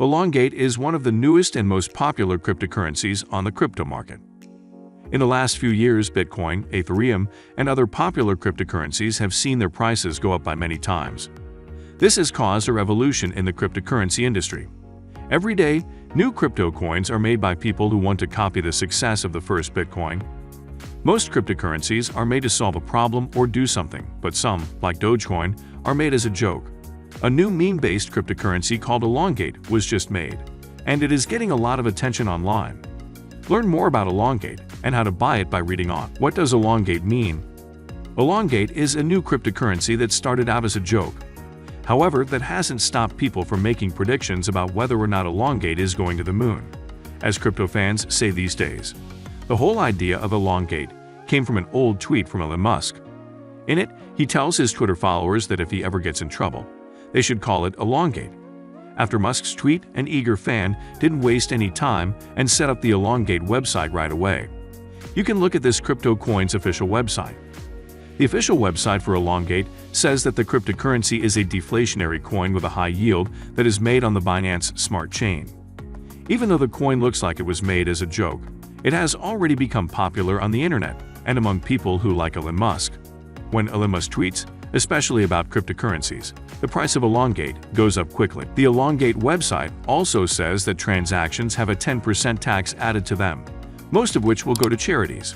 Elongate is one of the newest and most popular cryptocurrencies on the crypto market. In the last few years, Bitcoin, Ethereum, and other popular cryptocurrencies have seen their prices go up by many times. This has caused a revolution in the cryptocurrency industry. Every day, new crypto coins are made by people who want to copy the success of the first Bitcoin. Most cryptocurrencies are made to solve a problem or do something, but some, like Dogecoin, are made as a joke. A new meme-based cryptocurrency called Elongate was just made, and it is getting a lot of attention online. Learn more about Elongate and how to buy it by reading on. What does Elongate mean? Elongate is a new cryptocurrency that started out as a joke. However, that hasn't stopped people from making predictions about whether or not Elongate is going to the moon, as crypto fans say these days. The whole idea of Elongate came from an old tweet from Elon Musk. In it, he tells his Twitter followers that if he ever gets in trouble, they should call it Elongate. After Musk's tweet, an eager fan didn't waste any time and set up the Elongate website right away. You can look at this crypto coin's official website. The official website for Elongate says that the cryptocurrency is a deflationary coin with a high yield that is made on the Binance Smart Chain. Even though the coin looks like it was made as a joke, it has already become popular on the internet and among people who like Elon Musk. When Elon Musk tweets, especially about cryptocurrencies, the price of Elongate goes up quickly. The Elongate website also says that transactions have a 10% tax added to them, most of which will go to charities.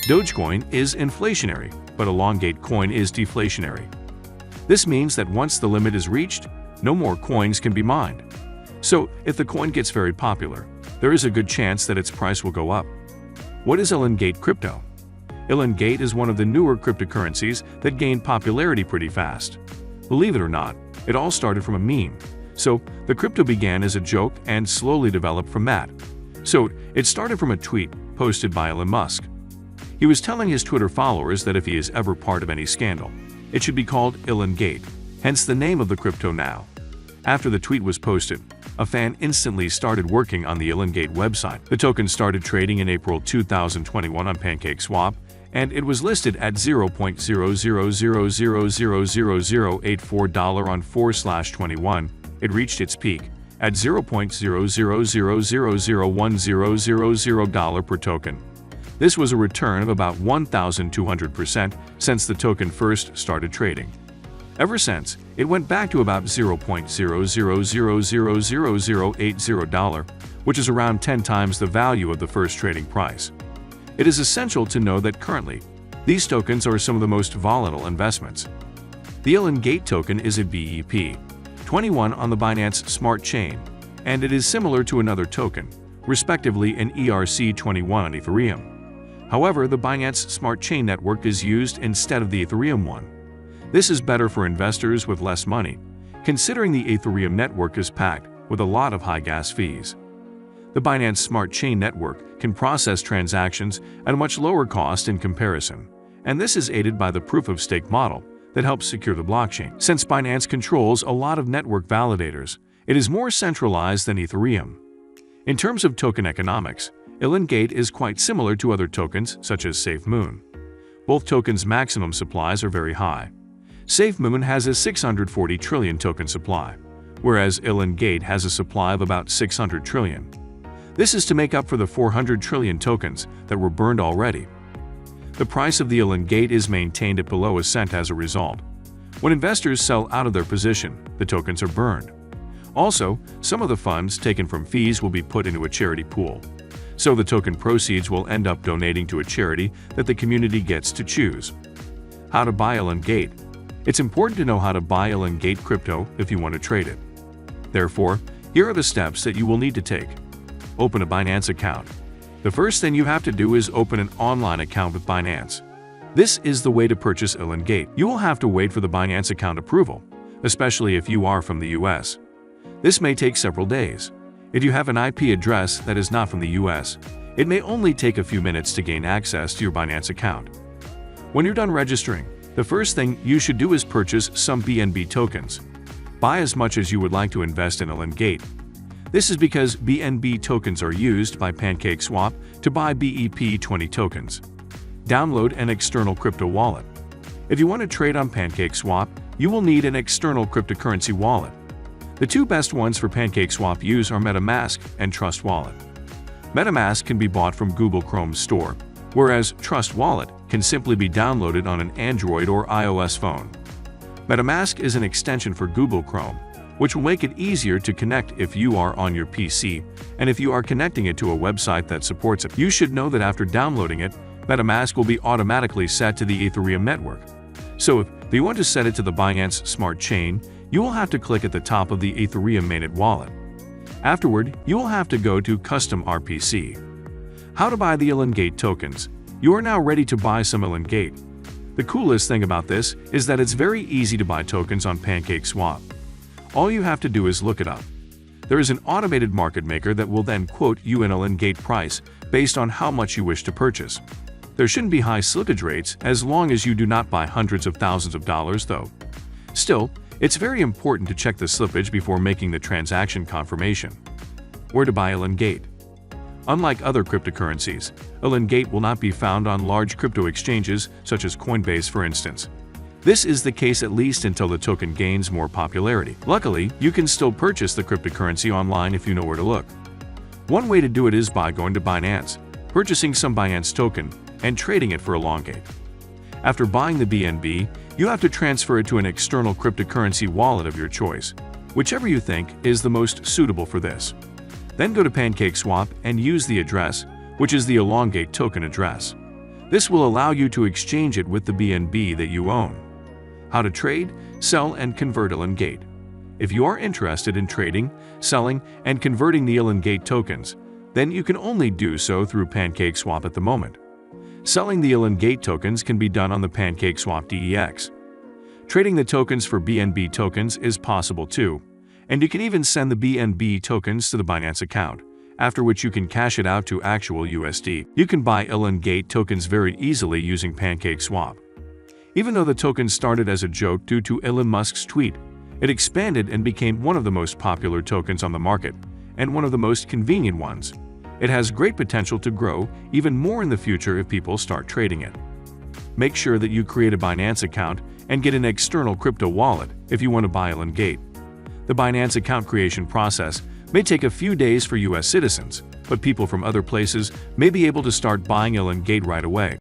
Dogecoin is inflationary, but Elongate coin is deflationary. This means that once the limit is reached, no more coins can be mined. So, if the coin gets very popular, there is a good chance that its price will go up. What is Elongate Crypto? Elongate is one of the newer cryptocurrencies that gained popularity pretty fast. Believe it or not, it all started from a meme. So, the crypto began as a joke and slowly developed from that. So, it started from a tweet posted by Elon Musk. He was telling his Twitter followers that if he is ever part of any scandal, it should be called Elongate, hence the name of the crypto now. After the tweet was posted, a fan instantly started working on the Elongate website. The token started trading in April 2021 on PancakeSwap, and it was listed at $0.00000084 on 4/21. It reached its peak at $0.00000100 per token. This was a return of about 1,200% since the token first started trading. Ever since, it went back to about $0.00000080, which is around 10 times the value of the first trading price. It is essential to know that currently, these tokens are some of the most volatile investments. The Elongate token is a BEP21 on the Binance Smart Chain, and it is similar to another token, respectively an ERC21 on Ethereum. However, the Binance Smart Chain network is used instead of the Ethereum one. This is better for investors with less money, considering the Ethereum network is packed with a lot of high gas fees. The Binance Smart Chain network can process transactions at a much lower cost in comparison, and this is aided by the proof-of-stake model that helps secure the blockchain. Since Binance controls a lot of network validators, it is more centralized than Ethereum. In terms of token economics, Elongate is quite similar to other tokens such as SafeMoon. Both tokens' maximum supplies are very high. SafeMoon has a 640 trillion token supply, whereas Elongate has a supply of about 600 trillion. This is to make up for the 400 trillion tokens that were burned already. The price of the Elongate is maintained at below a cent as a result. When investors sell out of their position, the tokens are burned. Also, some of the funds taken from fees will be put into a charity pool. So the token proceeds will end up donating to a charity that the community gets to choose. How to buy Elongate? It's important to know how to buy Elongate Crypto if you want to trade it. Therefore, here are the steps that you will need to take. Open a Binance account. The first thing you have to do is open an online account with Binance. This is the way to purchase Elongate. You will have to wait for the Binance account approval, especially if you are from the US. This may take several days. If you have an IP address that is not from the US, it may only take a few minutes to gain access to your Binance account. When you're done registering, the first thing you should do is purchase some BNB tokens. Buy as much as you would like to invest in Elongate. This is because BNB tokens are used by PancakeSwap to buy BEP20 tokens. Download an external crypto wallet. If you want to trade on PancakeSwap, you will need an external cryptocurrency wallet. The two best ones for PancakeSwap use are MetaMask and Trust Wallet. MetaMask can be bought from Google Chrome's store, whereas Trust Wallet can simply be downloaded on an Android or iOS phone. MetaMask is an extension for Google Chrome, which will make it easier to connect if you are on your PC, and if you are connecting it to a website that supports it. You should know that after downloading it, MetaMask will be automatically set to the Ethereum network. So if you want to set it to the Binance Smart Chain, you will have to click at the top of the Ethereum mainnet wallet. Afterward, you will have to go to Custom RPC. How to buy the Elongate tokens. You are now ready to buy some Elongate. The coolest thing about this is that it's very easy to buy tokens on PancakeSwap. All you have to do is look it up. There is an automated market maker that will then quote you an Elongate price based on how much you wish to purchase. There shouldn't be high slippage rates as long as you do not buy hundreds of thousands of dollars though. Still, it's very important to check the slippage before making the transaction confirmation. Where to buy Elongate? Unlike other cryptocurrencies, Elongate will not be found on large crypto exchanges such as Coinbase for instance. This is the case at least until the token gains more popularity. Luckily, you can still purchase the cryptocurrency online if you know where to look. One way to do it is by going to Binance, purchasing some Binance token, and trading it for Elongate. After buying the BNB, you have to transfer it to an external cryptocurrency wallet of your choice, whichever you think is the most suitable for this. Then go to PancakeSwap and use the address, which is the Elongate token address. This will allow you to exchange it with the BNB that you own. How to trade, sell, and convert Elongate. If you are interested in trading, selling, and converting the Elongate tokens, then you can only do so through PancakeSwap at the moment. Selling the Elongate tokens can be done on the PancakeSwap DEX. Trading the tokens for BNB tokens is possible too, and you can even send the BNB tokens to the Binance account, after which you can cash it out to actual USD. You can buy Elongate tokens very easily using PancakeSwap. Even though the token started as a joke due to Elon Musk's tweet, it expanded and became one of the most popular tokens on the market, and one of the most convenient ones. It has great potential to grow even more in the future if people start trading it. Make sure that you create a Binance account and get an external crypto wallet if you want to buy Elongate. The Binance account creation process may take a few days for US citizens, but people from other places may be able to start buying Elongate right away.